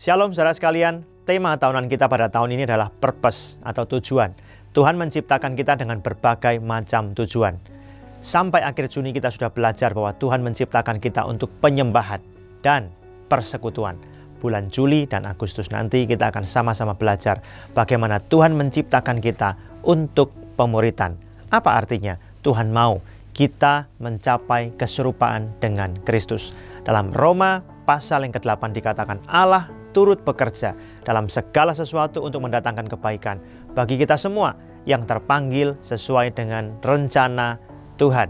Shalom saudara sekalian, tema tahunan kita pada tahun ini adalah purpose atau tujuan. Tuhan menciptakan kita dengan berbagai macam tujuan. Sampai akhir Juni kita sudah belajar bahwa Tuhan menciptakan kita untuk penyembahan dan persekutuan. Bulan Juli dan Agustus nanti kita akan sama-sama belajar bagaimana Tuhan menciptakan kita untuk pemuritan. Apa artinya? Tuhan mau kita mencapai keserupaan dengan Kristus. Dalam Roma pasal yang ke-8 dikatakan Allah turut bekerja dalam segala sesuatu untuk mendatangkan kebaikan bagi kita semua yang terpanggil sesuai dengan rencana Tuhan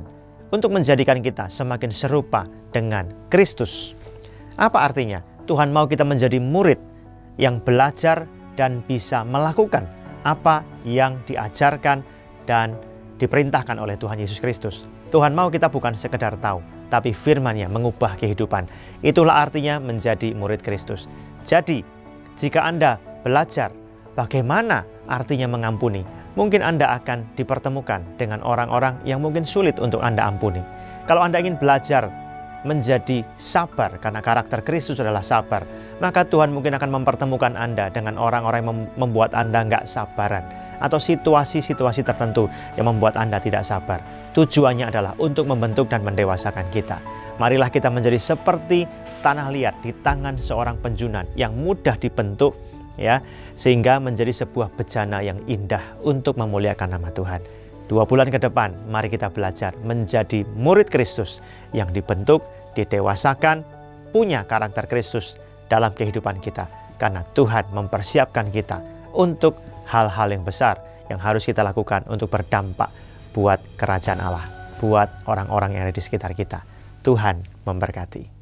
untuk menjadikan kita semakin serupa dengan Kristus. Apa artinya? Tuhan mau kita menjadi murid yang belajar dan bisa melakukan apa yang diajarkan dan diperintahkan oleh Tuhan Yesus Kristus. Tuhan mau kita bukan sekedar tahu, tapi firman-Nya mengubah kehidupan. Itulah artinya menjadi murid Kristus. Jadi, jika Anda belajar bagaimana artinya mengampuni, mungkin Anda akan dipertemukan dengan orang-orang yang mungkin sulit untuk Anda ampuni. Kalau Anda ingin belajar menjadi sabar, karena karakter Kristus adalah sabar, maka Tuhan mungkin akan mempertemukan Anda dengan orang-orang yang membuat Anda nggak sabaran, atau situasi-situasi tertentu yang membuat Anda tidak sabar. Tujuannya adalah untuk membentuk dan mendewasakan kita. Marilah kita menjadi seperti tanah liat di tangan seorang penjunan yang mudah dibentuk, ya, sehingga menjadi sebuah bejana yang indah untuk memuliakan nama Tuhan. 2 bulan ke depan, mari kita belajar menjadi murid Kristus yang dibentuk, didewasakan, punya karakter Kristus dalam kehidupan kita. Karena Tuhan mempersiapkan kita untuk hal-hal yang besar yang harus kita lakukan untuk berdampak buat kerajaan Allah, buat orang-orang yang ada di sekitar kita. Tuhan memberkati.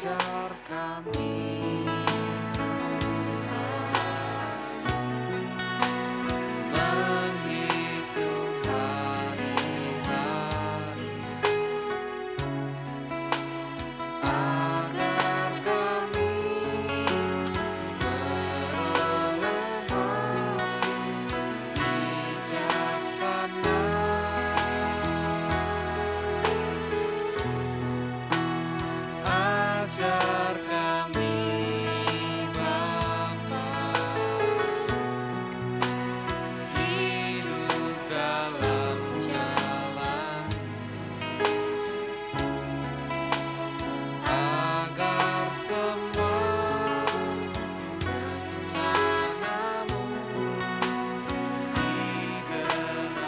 Ajar kami menghitung hari-hari, agar kami beroleh hati bijaksana. Ajar kami Bapa, hidup dalam jalan, agar semua rencanamu digenapi.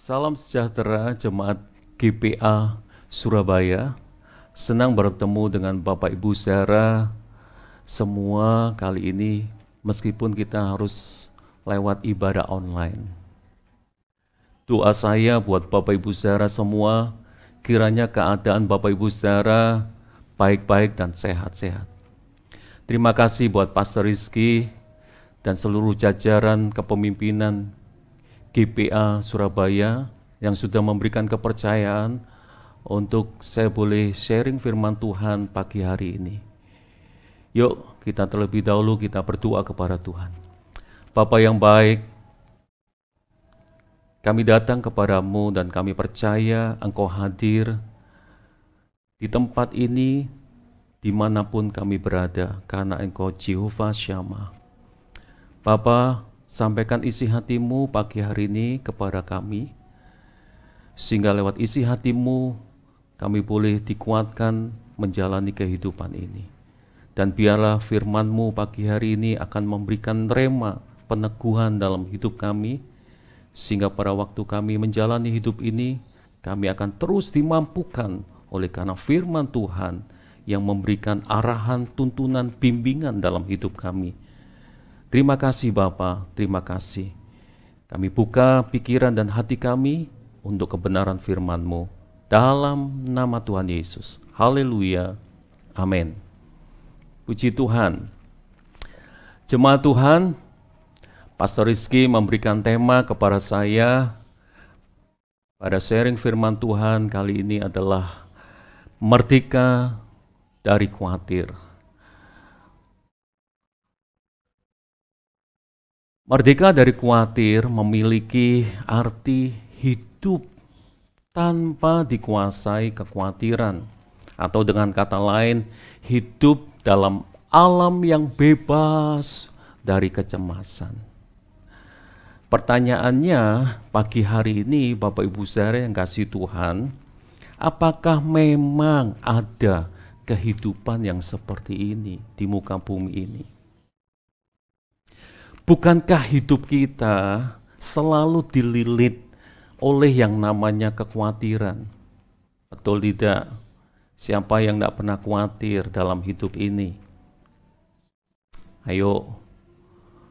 Salam sejahtera jemaat GPA Surabaya. Senang bertemu dengan Bapak Ibu saudara semua kali ini meskipun kita harus lewat ibadah online. Doa saya buat Bapak Ibu saudara semua, kiranya keadaan Bapak Ibu saudara baik-baik dan sehat-sehat. Terima kasih buat Pastor Rizky dan seluruh jajaran kepemimpinan GPA Surabaya yang sudah memberikan kepercayaan untuk saya boleh sharing firman Tuhan pagi hari ini. Yuk kita terlebih dahulu kita berdoa kepada Tuhan. Bapa yang baik, kami datang kepadamu dan kami percaya Engkau hadir di tempat ini dimanapun kami berada karena Engkau Jehovah Shammah. Bapa, sampaikan isi hatimu pagi hari ini kepada kami, sehingga lewat isi hatimu kami boleh dikuatkan menjalani kehidupan ini. Dan biarlah firman-Mu pagi hari ini akan memberikan rema, peneguhan dalam hidup kami, sehingga pada waktu kami menjalani hidup ini, kami akan terus dimampukan oleh karena firman Tuhan yang memberikan arahan, tuntunan, bimbingan dalam hidup kami. Terima kasih Bapa, terima kasih. Kami buka pikiran dan hati kami untuk kebenaran firman-Mu. Dalam nama Tuhan Yesus. Haleluya. Amin. Puji Tuhan. Jemaat Tuhan, Pastor Rizky memberikan tema kepada saya pada sharing firman Tuhan kali ini adalah merdeka dari khawatir. Merdeka dari khawatir memiliki arti hidup tanpa dikuasai kekhawatiran, atau dengan kata lain, hidup dalam alam yang bebas dari kecemasan. Pertanyaannya pagi hari ini Bapak Ibu saudara yang kasih Tuhan, apakah memang ada kehidupan yang seperti ini di muka bumi ini? Bukankah hidup kita selalu dililit oleh yang namanya kekhawatiran? Betul tidak? Siapa yang tidak pernah khawatir dalam hidup ini? Ayo,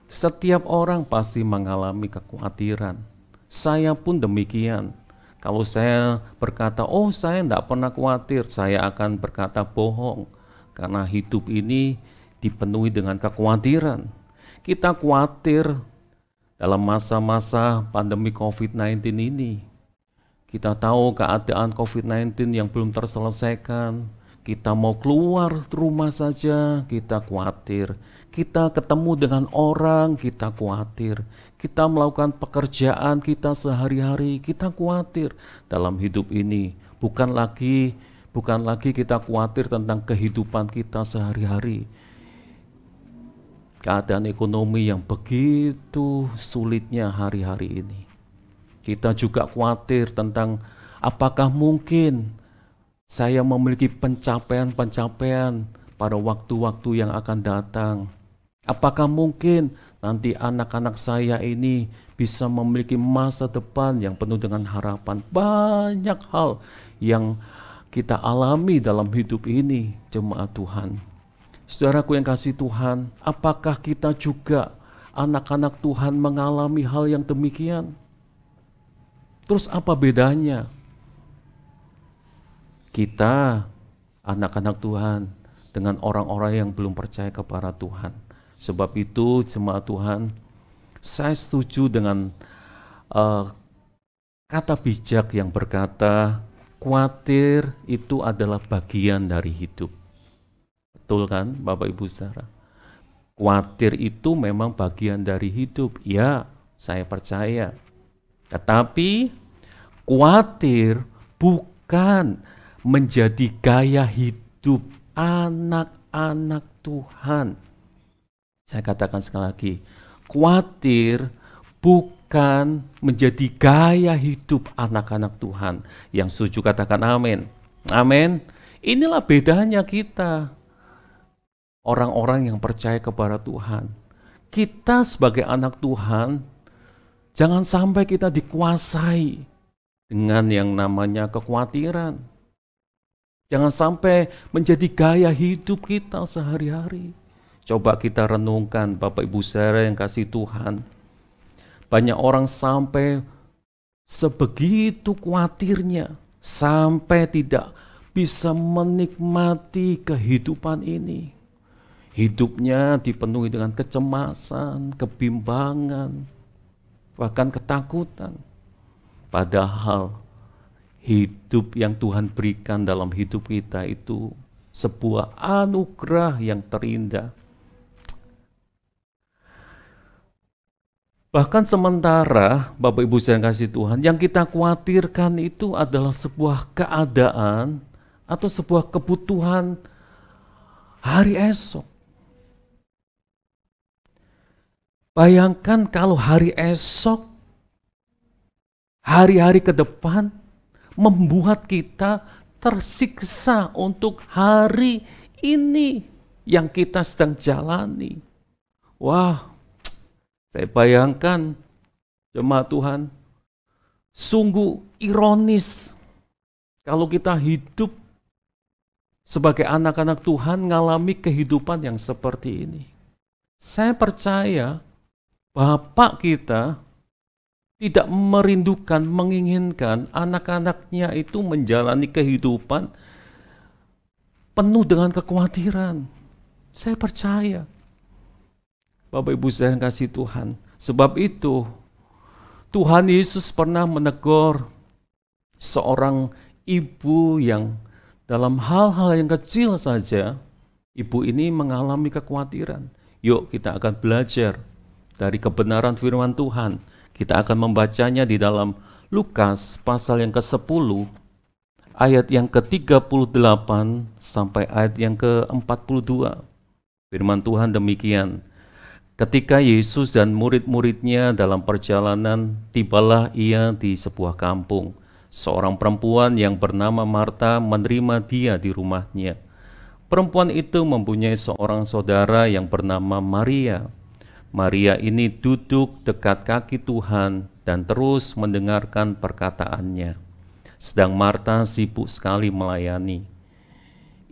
setiap orang pasti mengalami kekhawatiran. Saya pun demikian. Kalau saya berkata, oh saya tidak pernah khawatir, saya akan berkata bohong. Karena hidup ini dipenuhi dengan kekhawatiran. Kita khawatir dalam masa-masa pandemi COVID-19 ini. Kita tahu keadaan COVID-19 yang belum terselesaikan. Kita mau keluar rumah saja, kita khawatir. Kita ketemu dengan orang, kita khawatir. Kita melakukan pekerjaan kita sehari-hari, kita khawatir. Dalam hidup ini bukan lagi kita khawatir tentang kehidupan kita sehari-hari. Keadaan ekonomi yang begitu sulitnya hari-hari ini. Kita juga khawatir tentang apakah mungkin saya memiliki pencapaian-pencapaian pada waktu-waktu yang akan datang. Apakah mungkin nanti anak-anak saya ini bisa memiliki masa depan yang penuh dengan harapan. Banyak hal yang kita alami dalam hidup ini, jemaat Tuhan. Saudaraku yang kasih Tuhan, apakah kita juga anak-anak Tuhan mengalami hal yang demikian? Terus apa bedanya? Kita anak-anak Tuhan dengan orang-orang yang belum percaya kepada Tuhan. Sebab itu jemaat Tuhan, saya setuju dengan kata bijak yang berkata, khawatir itu adalah bagian dari hidup. Betul kan Bapak Ibu saudara? Khawatir itu memang bagian dari hidup. Ya, saya percaya. Tetapi khawatir bukan menjadi gaya hidup anak-anak Tuhan. Saya katakan sekali lagi, khawatir bukan menjadi gaya hidup anak-anak Tuhan. Yang setuju katakan amin. Amin. Inilah bedanya kita. Orang-orang yang percaya kepada Tuhan. Kita sebagai anak Tuhan, jangan sampai kita dikuasai dengan yang namanya kekhawatiran. Jangan sampai menjadi gaya hidup kita sehari-hari. Coba kita renungkan, Bapak Ibu saudara yang kasih Tuhan. Banyak orang sampai sebegitu khawatirnya, sampai tidak bisa menikmati kehidupan ini. Hidupnya dipenuhi dengan kecemasan, kebimbangan, bahkan ketakutan. Padahal hidup yang Tuhan berikan dalam hidup kita itu sebuah anugerah yang terindah. Bahkan sementara Bapak Ibu yang kasih Tuhan, yang kita khawatirkan itu adalah sebuah keadaan atau sebuah kebutuhan hari esok. Bayangkan kalau hari esok, hari-hari ke depan membuat kita tersiksa untuk hari ini yang kita sedang jalani. Wah, saya bayangkan jemaat Tuhan, sungguh ironis kalau kita hidup sebagai anak-anak Tuhan mengalami kehidupan yang seperti ini. Saya percaya Bapak kita tidak merindukan, menginginkan anak-anaknya itu menjalani kehidupan penuh dengan kekhawatiran. Saya percaya. Bapak Ibu saya yang kasih Tuhan. Sebab itu Tuhan Yesus pernah menegur seorang ibu yang dalam hal-hal yang kecil saja, ibu ini mengalami kekhawatiran. Yuk kita akan belajar dari kebenaran firman Tuhan. Kita akan membacanya di dalam Lukas pasal yang ke-10, ayat yang ke-38 sampai ayat yang ke-42. Firman Tuhan demikian. Ketika Yesus dan murid-muridnya dalam perjalanan, tibalah ia di sebuah kampung. Seorang perempuan yang bernama Marta menerima dia di rumahnya. Perempuan itu mempunyai seorang saudara yang bernama Maria. Maria ini duduk dekat kaki Tuhan dan terus mendengarkan perkataannya. Sedang Marta sibuk sekali melayani.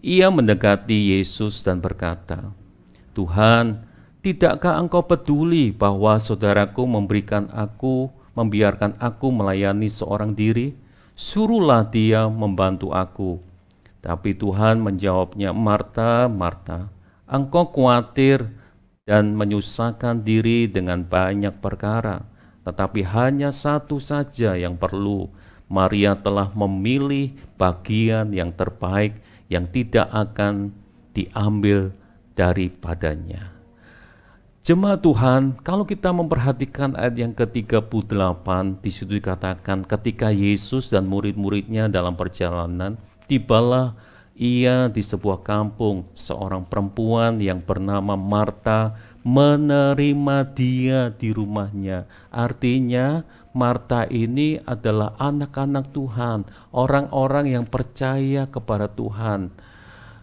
Ia mendekati Yesus dan berkata, "Tuhan, tidakkah engkau peduli bahwa saudaraku membiarkan aku melayani seorang diri? Suruhlah dia membantu aku." Tapi Tuhan menjawabnya, "Marta, Marta, engkau khawatir dan menyusahkan diri dengan banyak perkara, tetapi hanya satu saja yang perlu. Maria telah memilih bagian yang terbaik yang tidak akan diambil daripadanya." Jemaat Tuhan, kalau kita memperhatikan ayat yang ke-38, di situ dikatakan ketika Yesus dan murid-muridnya dalam perjalanan, tibalah ia di sebuah kampung. Seorang perempuan yang bernama Marta menerima dia di rumahnya. Artinya Marta ini adalah anak-anak Tuhan, orang-orang yang percaya kepada Tuhan.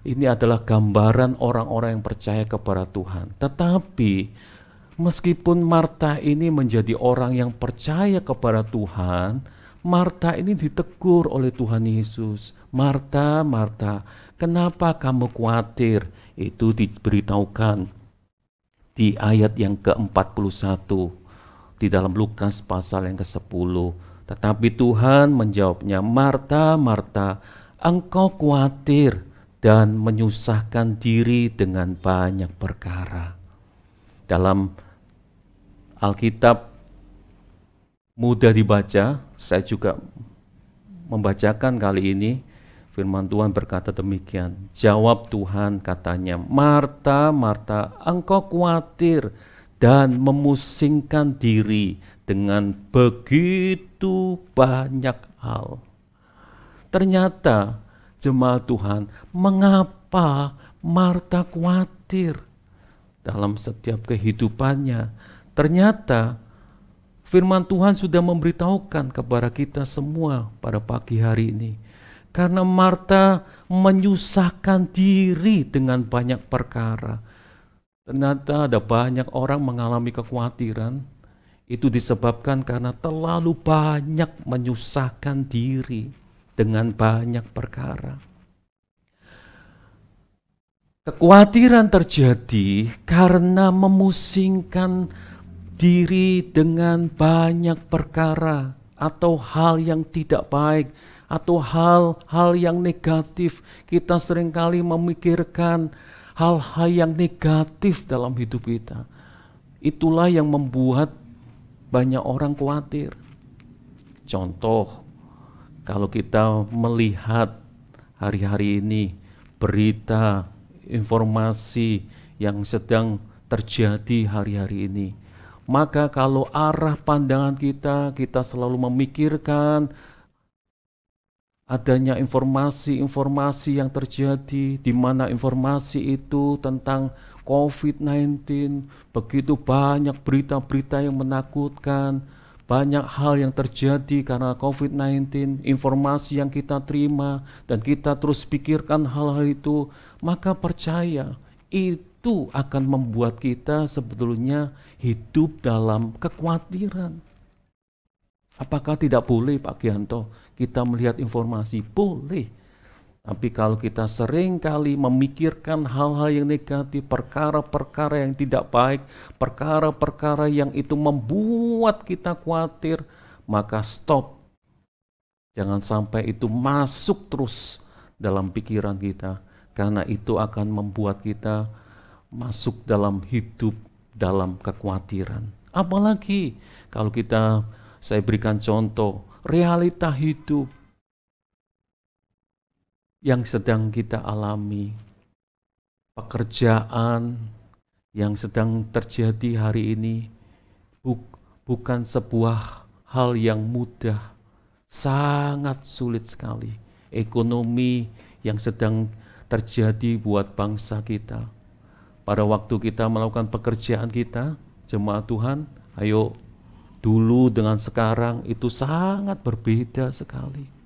Ini adalah gambaran orang-orang yang percaya kepada Tuhan. Tetapi meskipun Marta ini menjadi orang yang percaya kepada Tuhan, Marta ini ditegur oleh Tuhan Yesus. "Marta, Marta, kenapa kamu khawatir?" Itu diberitahukan di ayat yang ke-41 di dalam Lukas pasal yang ke-10. Tetapi Tuhan menjawabnya, "Marta, Marta, engkau khawatir dan menyusahkan diri dengan banyak perkara." Dalam Alkitab mudah dibaca, saya juga membacakan kali ini, firman Tuhan berkata demikian. Jawab Tuhan katanya, "Marta, Marta, engkau khawatir dan memusingkan diri dengan begitu banyak hal." Ternyata jemaat Tuhan, mengapa Marta khawatir dalam setiap kehidupannya? Ternyata firman Tuhan sudah memberitahukan kepada kita semua pada pagi hari ini. Karena Marta menyusahkan diri dengan banyak perkara. Ternyata ada banyak orang mengalami kekhawatiran. Itu disebabkan karena terlalu banyak menyusahkan diri dengan banyak perkara. Kekhawatiran terjadi karena memusingkan diri dengan banyak perkara atau hal yang tidak baik atau hal-hal yang negatif. Kita seringkali memikirkan hal-hal yang negatif dalam hidup kita. Itulah yang membuat banyak orang khawatir. Contoh, kalau kita melihat hari-hari ini berita, informasi yang sedang terjadi hari-hari ini, maka kalau arah pandangan kita selalu memikirkan adanya informasi-informasi yang terjadi, di mana informasi itu tentang COVID-19, begitu banyak berita-berita yang menakutkan, banyak hal yang terjadi karena COVID-19, informasi yang kita terima, dan kita terus pikirkan hal-hal itu, maka percaya, itu akan membuat kita sebetulnya hidup dalam kekhawatiran. Apakah tidak boleh Pak Gianto kita melihat informasi? Boleh. Tapi kalau kita sering kali memikirkan hal-hal yang negatif, perkara-perkara yang tidak baik, perkara-perkara yang itu membuat kita khawatir, maka stop. Jangan sampai itu masuk terus dalam pikiran kita, karena itu akan membuat kita masuk dalam hidup dalam kekhawatiran. Apalagi kalau saya berikan contoh, realita hidup yang sedang kita alami, pekerjaan yang sedang terjadi hari ini, bukan sebuah hal yang mudah, sangat sulit sekali. Ekonomi yang sedang terjadi buat bangsa kita. Pada waktu kita melakukan pekerjaan kita, jemaat Tuhan, ayo, dulu dengan sekarang itu sangat berbeda sekali.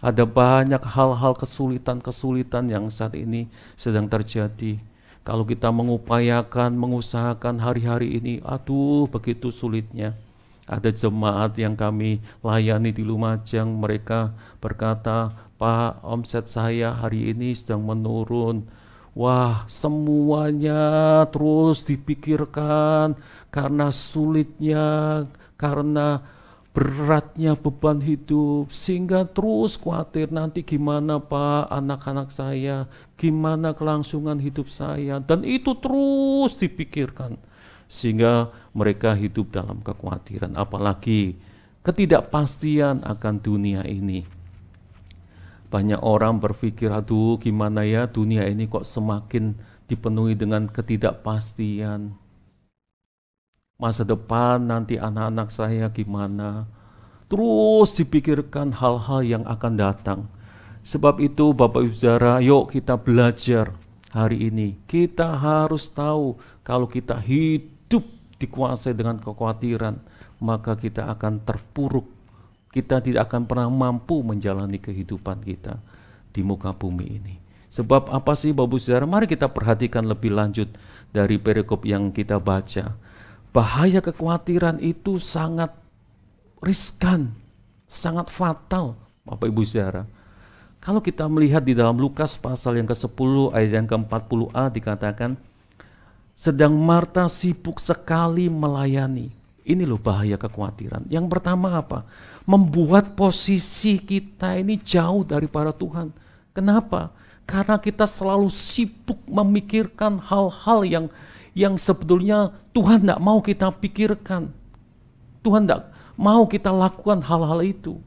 Ada banyak hal-hal kesulitan-kesulitan yang saat ini sedang terjadi. Kalau kita mengusahakan hari-hari ini, aduh begitu sulitnya. Ada jemaat yang kami layani di Lumajang, mereka berkata, Pak, omset saya hari ini sedang menurun. Wah, semuanya terus dipikirkan karena sulitnya, karena beratnya beban hidup, sehingga terus khawatir nanti gimana Pak anak-anak saya, gimana kelangsungan hidup saya, dan itu terus dipikirkan sehingga mereka hidup dalam kekhawatiran, apalagi ketidakpastian akan dunia ini. Banyak orang berpikir, aduh gimana ya dunia ini kok semakin dipenuhi dengan ketidakpastian. Masa depan nanti anak-anak saya gimana? Terus dipikirkan hal-hal yang akan datang. Sebab itu Bapak Ibu Saudara, yuk kita belajar hari ini. Kita harus tahu kalau kita hidup dikuasai dengan kekhawatiran, maka kita akan terpuruk. Kita tidak akan pernah mampu menjalani kehidupan kita di muka bumi ini. Sebab apa sih Bapak Ibu Saudara? Mari kita perhatikan lebih lanjut dari perikop yang kita baca. Bahaya kekhawatiran itu sangat riskan, sangat fatal, Bapak Ibu Saudara. Kalau kita melihat di dalam Lukas pasal yang ke-10 ayat yang ke-40a dikatakan, sedang Marta sibuk sekali melayani. Ini loh bahaya kekhawatiran. Yang pertama apa? Membuat posisi kita ini jauh daripada Tuhan. Kenapa? Karena kita selalu sibuk memikirkan hal-hal yang sebetulnya Tuhan tidak mau kita pikirkan. Tuhan tidak mau kita lakukan hal-hal itu.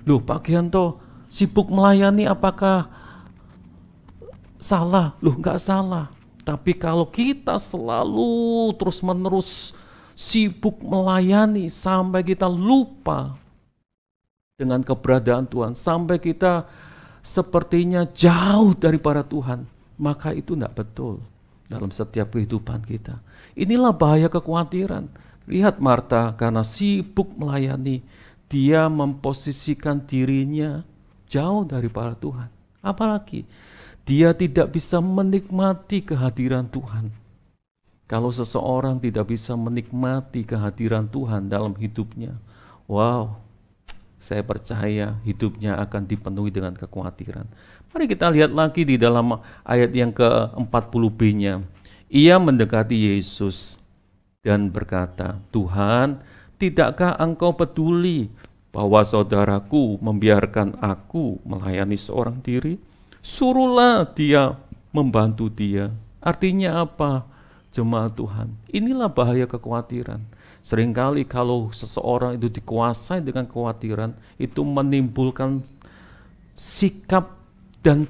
Loh Pak Gianto, sibuk melayani apakah salah? Loh enggak salah. Tapi kalau kita selalu terus-menerus sibuk melayani sampai kita lupa dengan keberadaan Tuhan, sampai kita sepertinya jauh daripada Tuhan, maka itu tidak betul dalam setiap kehidupan kita. Inilah bahaya kekhawatiran. Lihat Marta, karena sibuk melayani, dia memposisikan dirinya jauh daripada Tuhan. Apalagi dia tidak bisa menikmati kehadiran Tuhan. Kalau seseorang tidak bisa menikmati kehadiran Tuhan dalam hidupnya, wow, saya percaya hidupnya akan dipenuhi dengan kekhawatiran. Mari kita lihat lagi di dalam ayat yang ke-40b-nya. Ia mendekati Yesus dan berkata, Tuhan, tidakkah engkau peduli bahwa saudaraku membiarkan aku melayani seorang diri? Suruhlah dia membantu dia. Artinya apa? Jemaat Tuhan, inilah bahaya kekhawatiran. Seringkali kalau seseorang itu dikuasai dengan kekhawatiran, itu menimbulkan sikap dan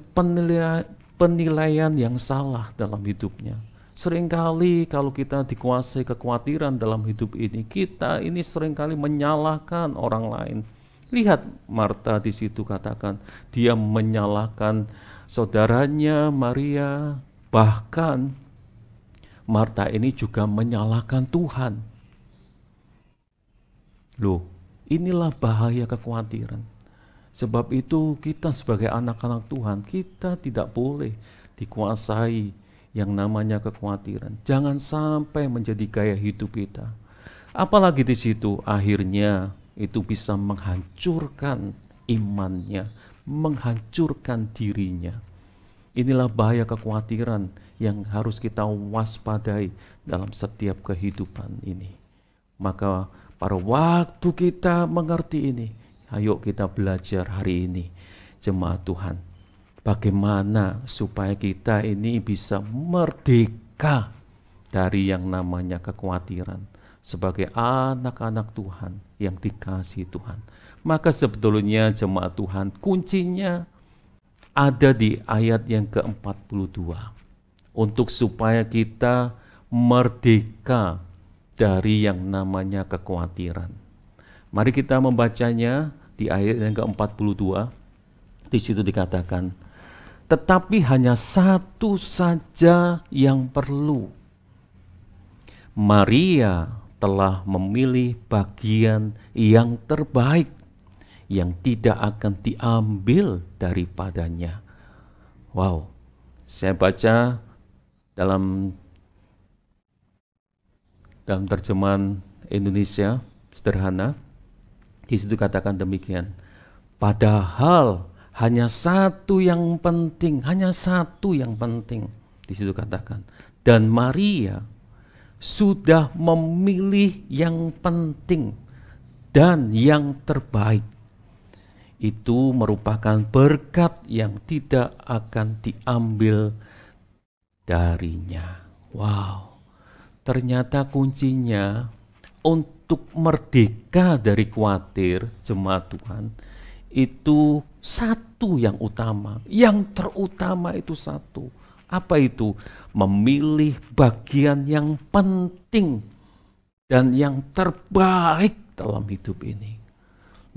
penilaian yang salah dalam hidupnya. Seringkali kalau kita dikuasai kekhawatiran dalam hidup ini, kita ini seringkali menyalahkan orang lain. Lihat Marta di situ katakan, dia menyalahkan saudaranya Maria, bahkan Marta ini juga menyalahkan Tuhan. Loh, inilah bahaya kekhawatiran. Sebab itu kita sebagai anak-anak Tuhan, kita tidak boleh dikuasai yang namanya kekhawatiran. Jangan sampai menjadi gaya hidup kita. Apalagi di situ akhirnya itu bisa menghancurkan imannya, menghancurkan dirinya. Inilah bahaya kekhawatiran yang harus kita waspadai dalam setiap kehidupan ini. Maka pada waktu kita mengerti ini, ayo kita belajar hari ini, jemaat Tuhan, bagaimana supaya kita ini bisa merdeka dari yang namanya kekhawatiran sebagai anak-anak Tuhan yang dikasihi Tuhan. Maka sebetulnya jemaat Tuhan, kuncinya ada di ayat yang ke-42. Untuk supaya kita merdeka dari yang namanya kekhawatiran. Mari kita membacanya di ayat yang ke-42. Di situ dikatakan, tetapi hanya satu saja yang perlu. Maria telah memilih bagian yang terbaik, yang tidak akan diambil daripadanya. Wow, saya baca dalam terjemahan Indonesia sederhana, di situ katakan demikian. Padahal hanya satu yang penting, di situ katakan. Dan Maria sudah memilih yang penting dan yang terbaik. Itu merupakan berkat yang tidak akan diambil darinya. Wow, ternyata kuncinya untuk merdeka dari khawatir, jemaat Tuhan, itu satu yang utama. Yang terutama itu satu. Apa itu? Memilih bagian yang penting dan yang terbaik dalam hidup ini.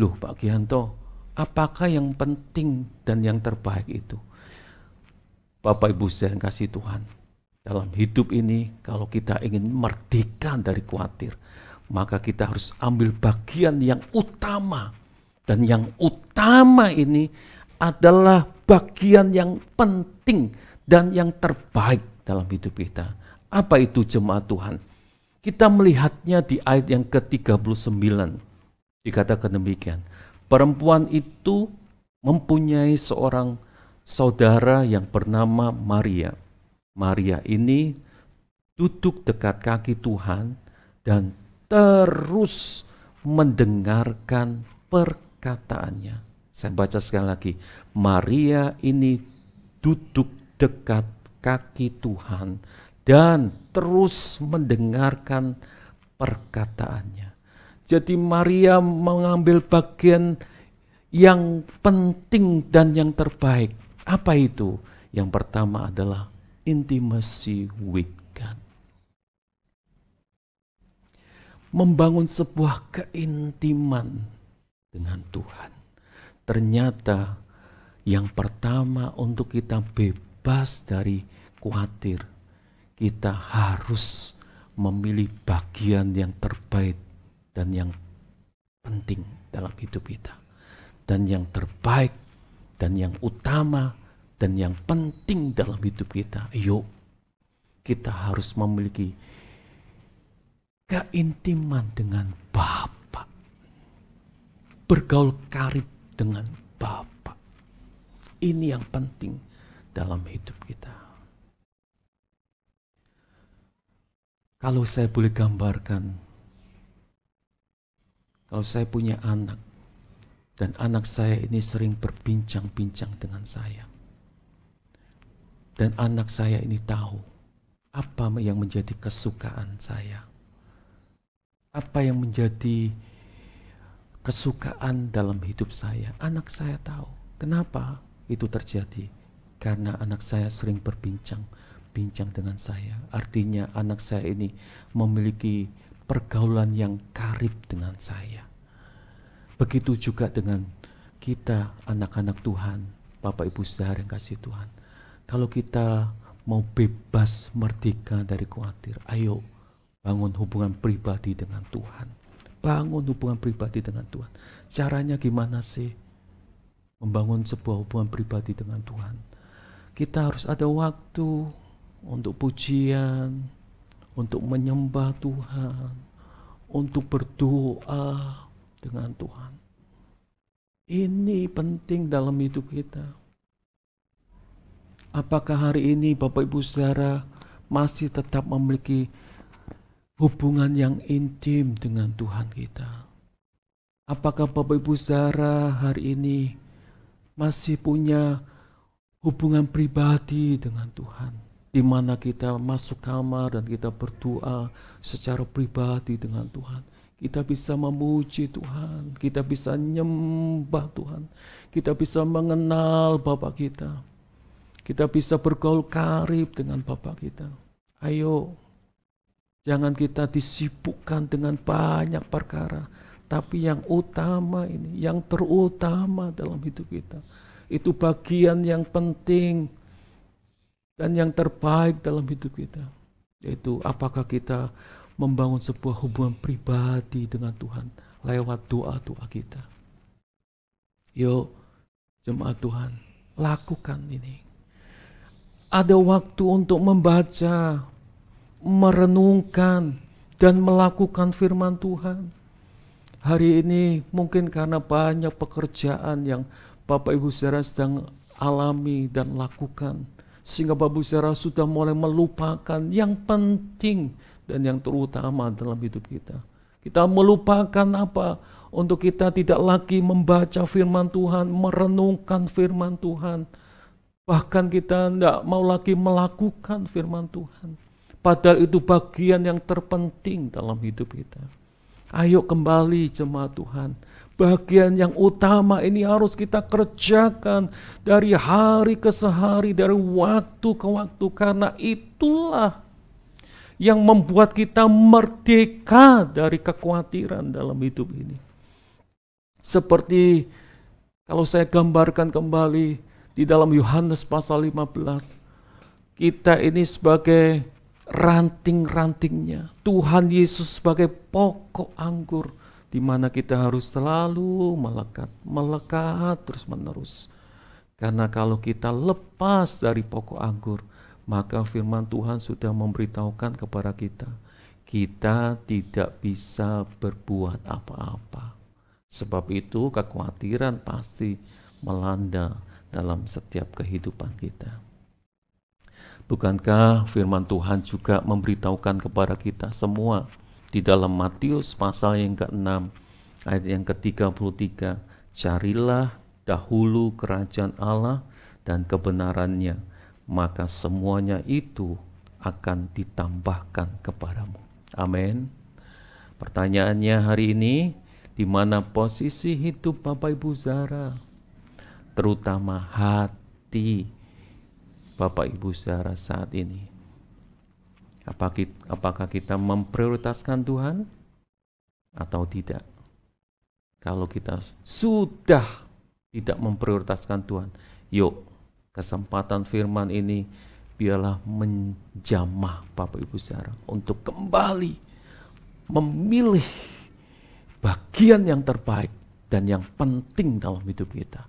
Loh Pak Gianto, apakah yang penting dan yang terbaik itu? Bapak Ibu sekalian kasih Tuhan, dalam hidup ini kalau kita ingin merdeka dari khawatir, maka kita harus ambil bagian yang utama. Dan yang utama ini adalah bagian yang penting dan yang terbaik dalam hidup kita. Apa itu jemaat Tuhan? Kita melihatnya di ayat yang ke-39. Dikatakan demikian. Perempuan itu mempunyai seorang saudara yang bernama Maria. Maria ini duduk dekat kaki Tuhan dan terus mendengarkan perkataannya. Saya baca sekali lagi. Maria ini duduk dekat kaki Tuhan dan terus mendengarkan perkataannya. Jadi Maria mengambil bagian yang penting dan yang terbaik. Apa itu? Yang pertama adalah intimacy with God. Membangun sebuah keintiman dengan Tuhan. Ternyata yang pertama untuk kita bebas dari khawatir, kita harus memilih bagian yang terbaik dan yang penting dalam hidup kita. Dan yang terbaik dan yang utama dan yang penting dalam hidup kita. Yuk, kita harus memiliki keintiman dengan Bapa. Bergaul karib dengan Bapa. Ini yang penting dalam hidup kita. Kalau saya boleh gambarkan, kalau saya punya anak, dan anak saya ini sering berbincang-bincang dengan saya, dan anak saya ini tahu apa yang menjadi kesukaan saya, apa yang menjadi kesukaan dalam hidup saya. Anak saya tahu. Kenapa itu terjadi? Karena anak saya sering berbincang dengan saya. Artinya anak saya ini memiliki pergaulan yang karib dengan saya. Begitu juga dengan kita, anak-anak Tuhan, Bapak Ibu Saudara yang kasih Tuhan. Kalau kita mau bebas merdeka dari khawatir, ayo bangun hubungan pribadi dengan Tuhan. Bangun hubungan pribadi dengan Tuhan. Caranya gimana sih membangun sebuah hubungan pribadi dengan Tuhan? Kita harus ada waktu untuk pujian, untuk menyembah Tuhan, untuk berdoa dengan Tuhan. Ini penting dalam hidup kita. Apakah hari ini Bapak Ibu Saudara masih tetap memiliki hubungan yang intim dengan Tuhan kita? Apakah Bapak Ibu Saudara hari ini masih punya hubungan pribadi dengan Tuhan, di mana kita masuk kamar dan kita berdoa secara pribadi dengan Tuhan? Kita bisa memuji Tuhan, kita bisa nyembah Tuhan, kita bisa mengenal Bapa kita, kita bisa bergaul karib dengan Bapa kita. Ayo, jangan kita disibukkan dengan banyak perkara, tapi yang utama ini, yang terutama dalam hidup kita, itu bagian yang penting dan yang terbaik dalam hidup kita, yaitu apakah kita membangun sebuah hubungan pribadi dengan Tuhan lewat doa-doa kita. Yuk, jemaat Tuhan, lakukan ini. Ada waktu untuk membaca, merenungkan, dan melakukan firman Tuhan. Hari ini mungkin karena banyak pekerjaan yang Bapak Ibu Saudara sedang alami dan lakukan, sehingga Bapak Ibu Saudara sudah mulai melupakan yang penting dan yang terutama dalam hidup kita. Kita melupakan apa? Untuk kita tidak lagi membaca firman Tuhan, merenungkan firman Tuhan. Bahkan kita tidak mau lagi melakukan firman Tuhan. Padahal itu bagian yang terpenting dalam hidup kita. Ayo kembali jemaat Tuhan. Bagian yang utama ini harus kita kerjakan dari hari ke hari, dari waktu ke waktu. Karena itulah yang membuat kita merdeka dari kekhawatiran dalam hidup ini. Seperti kalau saya gambarkan kembali di dalam Yohanes pasal 15. Kita ini sebagai ranting-rantingnya, Tuhan Yesus sebagai pokok anggur, di mana kita harus selalu melekat terus menerus. Karena kalau kita lepas dari pokok anggur, maka firman Tuhan sudah memberitahukan kepada kita, kita tidak bisa berbuat apa-apa. Sebab itu kekhawatiran pasti melanda dalam setiap kehidupan kita. Bukankah firman Tuhan juga memberitahukan kepada kita semua di dalam Matius pasal yang ke-6 ayat yang ke-33, carilah dahulu kerajaan Allah dan kebenarannya, maka semuanya itu akan ditambahkan kepadamu. Amin. Pertanyaannya hari ini, di mana posisi hidup Bapak Ibu Saudara, terutama hati Bapak Ibu Saudara saat ini? Apakah kita memprioritaskan Tuhan atau tidak? Kalau kita sudah tidak memprioritaskan Tuhan, yuk kesempatan firman ini biarlah menjamah Bapak Ibu Saudara untuk kembali memilih bagian yang terbaik dan yang penting dalam hidup kita.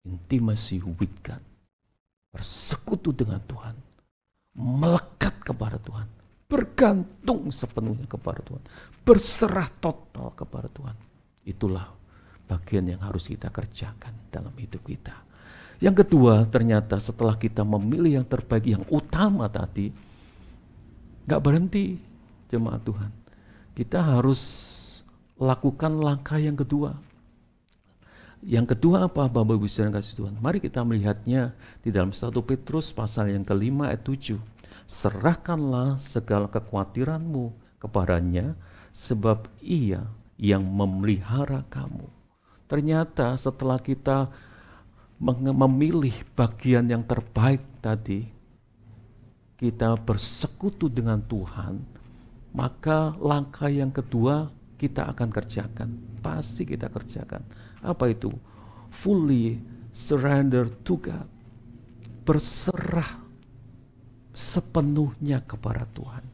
Intimacy with God. Bersekutu dengan Tuhan. melekat kepada Tuhan, bergantung sepenuhnya kepada Tuhan, berserah total kepada Tuhan. Itulah bagian yang harus kita kerjakan dalam hidup kita. Yang kedua, ternyata setelah kita memilih yang terbaik, yang utama tadi, gak berhenti jemaat Tuhan. Kita harus lakukan langkah yang kedua. Yang kedua apa Bapak Ibu Saudara kasih Tuhan? Mari kita melihatnya di dalam 1 Petrus pasal yang ke-5 ayat 7. Serahkanlah segala kekhawatiranmu kepadanya, sebab ia yang memelihara kamu. Ternyata setelah kita memilih bagian yang terbaik tadi, kita bersekutu dengan Tuhan, maka langkah yang kedua kita akan kerjakan. Pasti kita kerjakan. Apa itu? Fully surrender to God. Berserah sepenuhnya kepada Tuhan.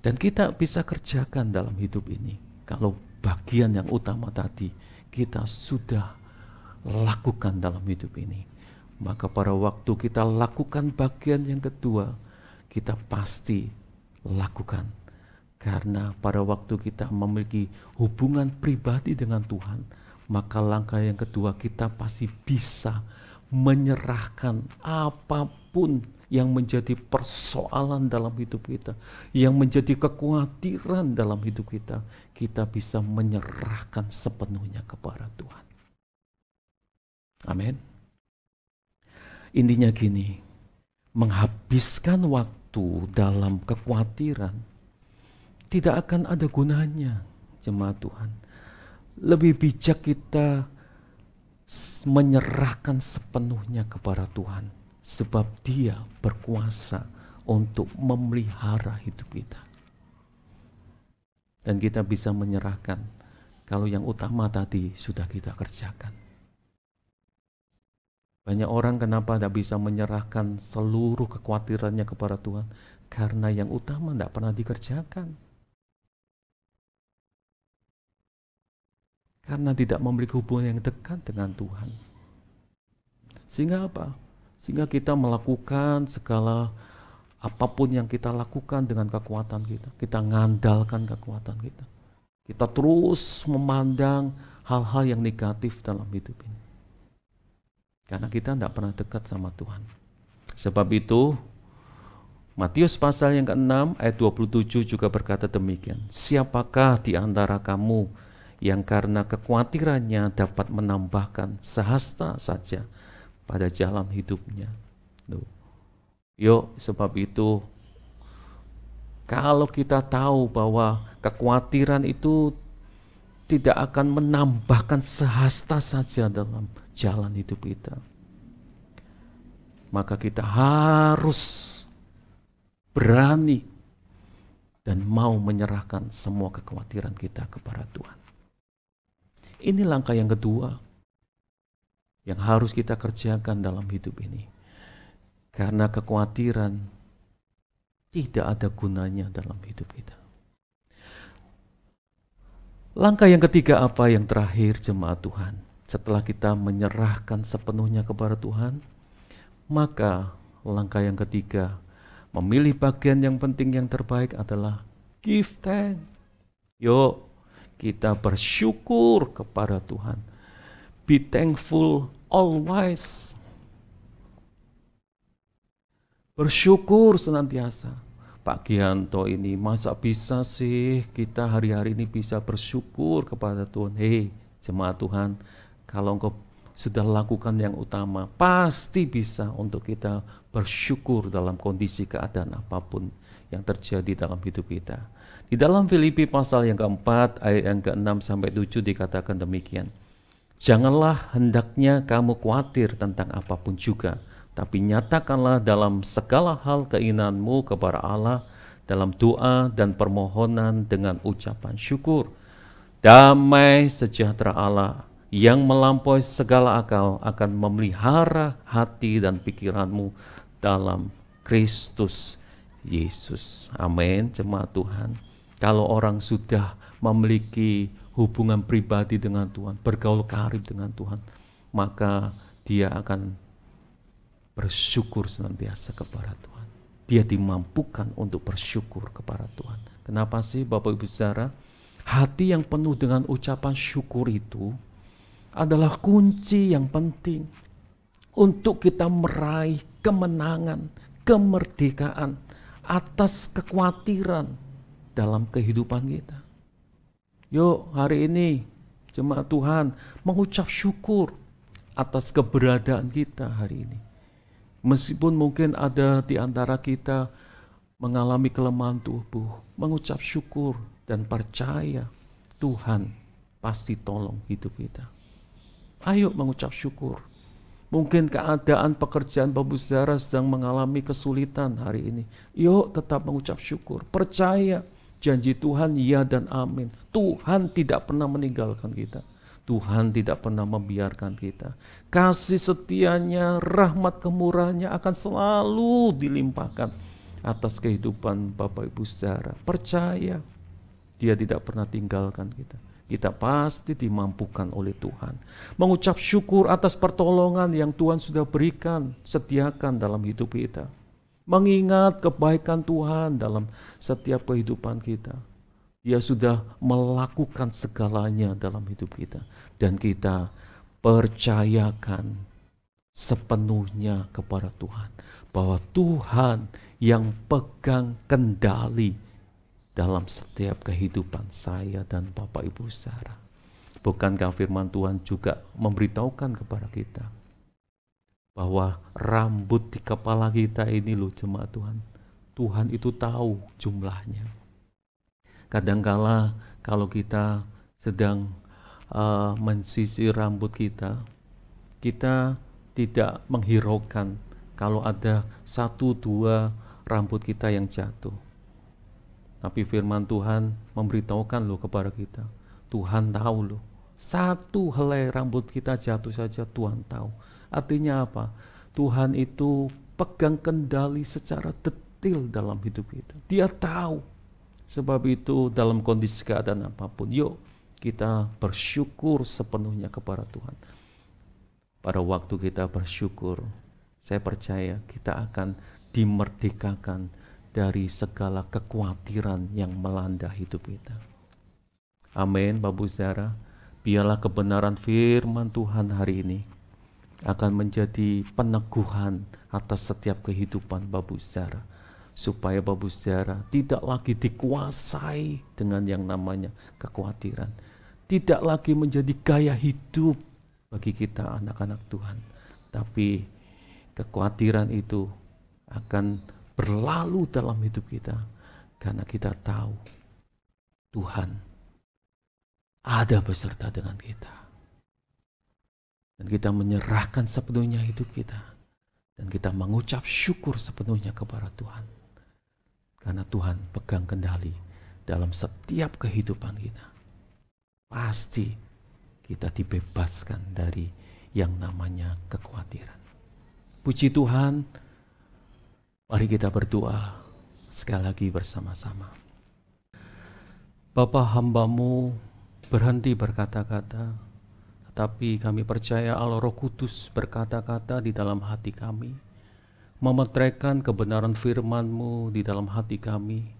Dan kita bisa kerjakan dalam hidup ini kalau bagian yang utama tadi kita sudah lakukan dalam hidup ini. Maka pada waktu kita lakukan bagian yang kedua, kita pasti lakukan. Karena pada waktu kita memiliki hubungan pribadi dengan Tuhan, maka langkah yang kedua kita pasti bisa menyerahkan apapun yang menjadi persoalan dalam hidup kita, yang menjadi kekhawatiran dalam hidup kita, kita bisa menyerahkan sepenuhnya kepada Tuhan. Amin. Intinya gini, menghabiskan waktu dalam kekhawatiran tidak akan ada gunanya, jemaat Tuhan. Lebih bijak kita menyerahkan sepenuhnya kepada Tuhan, sebab Dia berkuasa untuk memelihara hidup kita. Dan kita bisa menyerahkan kalau yang utama tadi sudah kita kerjakan. Banyak orang kenapa tidak bisa menyerahkan seluruh kekhawatirannya kepada Tuhan? Karena yang utama tidak pernah dikerjakan. Karena tidak memiliki hubungan yang dekat dengan Tuhan. Sehingga apa? Sehingga kita melakukan segala apapun yang kita lakukan dengan kekuatan kita. Kita ngandalkan kekuatan kita. Kita terus memandang hal-hal yang negatif dalam hidup ini. Karena kita tidak pernah dekat sama Tuhan. Sebab itu, Matius pasal yang ke-6 ayat 27 juga berkata demikian. Siapakah di antara kamu yang karena kekhawatirannya dapat menambahkan sehasta saja pada jalan hidupnya? Yuk, sebab itu, kalau kita tahu bahwa kekhawatiran itu tidak akan menambahkan sehasta saja dalam jalan hidup kita, maka kita harus berani dan mau menyerahkan semua kekhawatiran kita kepada Tuhan. Ini langkah yang kedua yang harus kita kerjakan dalam hidup ini. Karena kekhawatiran tidak ada gunanya dalam hidup kita. Langkah yang ketiga apa yang terakhir jemaat Tuhan? Setelah kita menyerahkan sepenuhnya kepada Tuhan, maka langkah yang ketiga, memilih bagian yang penting yang terbaik adalah give thanks. Yuk, kita bersyukur kepada Tuhan. Be thankful always. Bersyukur senantiasa. Pak Gianto ini masa bisa sih kita hari-hari ini bisa bersyukur kepada Tuhan. Hei jemaat Tuhan, kalau engkau sudah lakukan yang utama, pasti bisa untuk kita bersyukur dalam kondisi keadaan apapun yang terjadi dalam hidup kita. Di dalam Filipi pasal yang keempat, ayat yang ke-6 sampai 7 dikatakan demikian. Janganlah hendaknya kamu khawatir tentang apapun juga, tapi nyatakanlah dalam segala hal keinginanmu kepada Allah dalam doa dan permohonan dengan ucapan syukur. Damai sejahtera Allah yang melampaui segala akal akan memelihara hati dan pikiranmu dalam Kristus Yesus. Amin, jemaat Tuhan. Kalau orang sudah memiliki hubungan pribadi dengan Tuhan, bergaul karib dengan Tuhan, maka dia akan bersyukur senantiasa kepada Tuhan. dia dimampukan untuk bersyukur kepada Tuhan. Kenapa sih Bapak Ibu Saudara? Hati yang penuh dengan ucapan syukur itu adalah kunci yang penting untuk kita meraih kemenangan, kemerdekaan atas kekhawatiran dalam kehidupan kita. Yuk hari ini jemaat Tuhan mengucap syukur atas keberadaan kita hari ini. Meskipun mungkin ada di antara kita mengalami kelemahan tubuh, mengucap syukur dan percaya Tuhan pasti tolong hidup kita. Ayo mengucap syukur. Mungkin keadaan pekerjaan Bapak Saudara sedang mengalami kesulitan hari ini. Yuk tetap mengucap syukur. Percaya janji Tuhan ya dan amin. Tuhan tidak pernah meninggalkan kita. Tuhan tidak pernah membiarkan kita. Kasih setianya, rahmat kemurahannya akan selalu dilimpahkan atas kehidupan Bapak Ibu Saudara. Percaya, Dia tidak pernah tinggalkan kita. Kita pasti dimampukan oleh Tuhan. Mengucap syukur atas pertolongan yang Tuhan sudah berikan, sediakan dalam hidup kita. Mengingat kebaikan Tuhan dalam setiap kehidupan kita. Dia sudah melakukan segalanya dalam hidup kita. Dan kita percayakan sepenuhnya kepada Tuhan. Bahwa Tuhan yang pegang kendali dalam setiap kehidupan saya dan Bapak Ibu Saudara. Bukankah firman Tuhan juga memberitahukan kepada kita bahwa rambut di kepala kita ini loh jemaat Tuhan. Tuhan itu tahu jumlahnya. Kadangkala kalau kita sedang mensisir rambut kita, kita tidak menghiraukan kalau ada 1-2 rambut kita yang jatuh. Tapi firman Tuhan memberitahukan loh kepada kita. Tuhan tahu loh. 1 helai rambut kita jatuh saja Tuhan tahu. Artinya apa? Tuhan itu pegang kendali secara detil dalam hidup kita. Dia tahu. Sebab itu dalam kondisi keadaan apapun, yuk kita bersyukur sepenuhnya kepada Tuhan. Pada waktu kita bersyukur, saya percaya kita akan dimerdekakan dari segala kekhawatiran yang melanda hidup kita. Amin, Bapak Saudara. Biarlah kebenaran firman Tuhan hari ini akan menjadi peneguhan atas setiap kehidupan Bapak Saudara. Supaya Bapak Saudara tidak lagi dikuasai dengan yang namanya kekhawatiran. Tidak lagi menjadi gaya hidup bagi kita anak-anak Tuhan. Tapi kekhawatiran itu akan berlalu dalam hidup kita karena kita tahu Tuhan ada beserta dengan kita. Dan kita menyerahkan sepenuhnya hidup kita. Dan kita mengucap syukur sepenuhnya kepada Tuhan. Karena Tuhan pegang kendali dalam setiap kehidupan kita. Pasti kita dibebaskan dari yang namanya kekhawatiran. Puji Tuhan. Mari kita berdoa sekali lagi bersama-sama. Bapa, hamba-Mu berhenti berkata-kata, tetapi kami percaya Allah Roh Kudus berkata-kata di dalam hati kami, memetraikan kebenaran firman-Mu di dalam hati kami,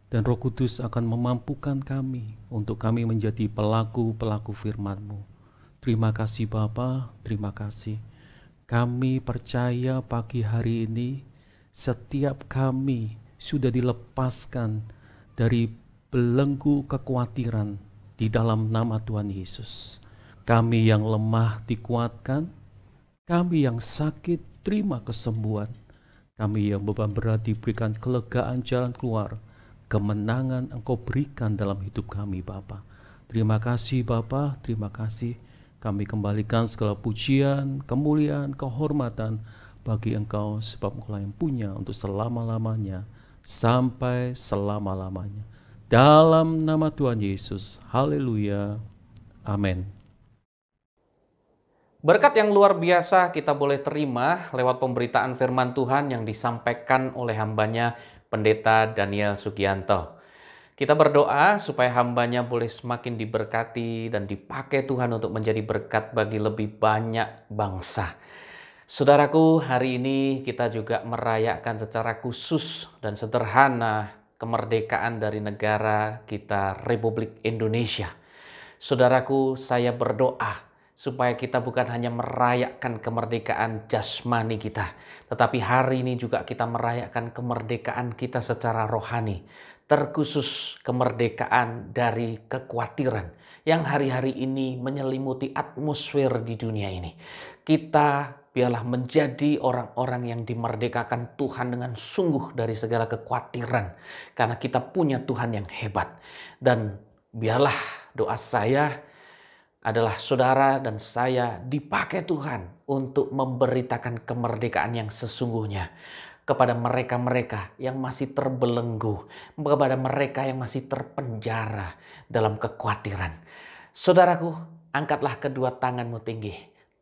dan Roh Kudus akan memampukan kami untuk kami menjadi pelaku-pelaku firman-Mu. Terima kasih Bapa, terima kasih. Kami percaya pagi hari ini, setiap kami sudah dilepaskan dari belenggu kekhawatiran di dalam nama Tuhan Yesus. Kami yang lemah dikuatkan, kami yang sakit terima kesembuhan, kami yang beban berat diberikan kelegaan jalan keluar, kemenangan Engkau berikan dalam hidup kami Bapa. Terima kasih Bapa, terima kasih. Kami kembalikan segala pujian, kemuliaan, kehormatan bagi Engkau sebab Engkau yang punya untuk selama-lamanya sampai selama-lamanya. Dalam nama Tuhan Yesus, haleluya, amin. Berkat yang luar biasa kita boleh terima lewat pemberitaan firman Tuhan yang disampaikan oleh hambanya Pendeta Daniel Sugianto. Kita berdoa supaya hambanya boleh semakin diberkati dan dipakai Tuhan untuk menjadi berkat bagi lebih banyak bangsa. Saudaraku, hari ini kita juga merayakan secara khusus dan sederhana kemerdekaan dari negara kita, Republik Indonesia. Saudaraku, saya berdoa supaya kita bukan hanya merayakan kemerdekaan jasmani kita, tetapi hari ini juga kita merayakan kemerdekaan kita secara rohani, terkhusus kemerdekaan dari kekhawatiran yang hari-hari ini menyelimuti atmosfer di dunia ini. Kita biarlah menjadi orang-orang yang dimerdekakan Tuhan dengan sungguh dari segala kekhawatiran, karena kita punya Tuhan yang hebat. Dan biarlah doa saya adalah saudara dan saya dipakai Tuhan untuk memberitakan kemerdekaan yang sesungguhnya kepada mereka-mereka yang masih terbelenggu, kepada mereka yang masih terpenjara dalam kekhawatiran. Saudaraku, angkatlah kedua tanganmu tinggi.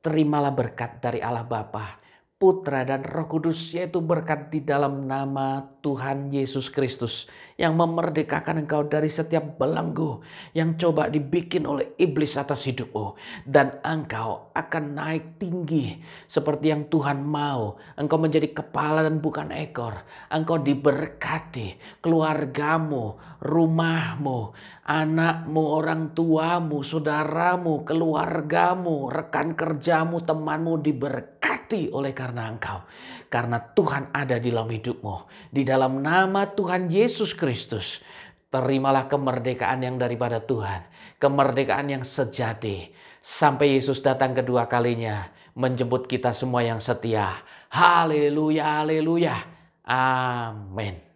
Terimalah berkat dari Allah Bapa, Putra dan Roh Kudus, yaitu berkat di dalam nama Tuhan Yesus Kristus yang memerdekakan engkau dari setiap belenggu yang coba dibikin oleh iblis atas hidupmu. Dan engkau akan naik tinggi seperti yang Tuhan mau. Engkau menjadi kepala dan bukan ekor. Engkau diberkati, keluargamu, rumahmu, anakmu, orang tuamu, saudaramu, keluargamu, rekan kerjamu, temanmu diberkati oleh karena engkau. Karena Tuhan ada di dalam hidupmu. Di dalam nama Tuhan Yesus Kristus, terimalah kemerdekaan yang daripada Tuhan. Kemerdekaan yang sejati. Sampai Yesus datang kedua kalinya menjemput kita semua yang setia. Haleluya, haleluya. Amin.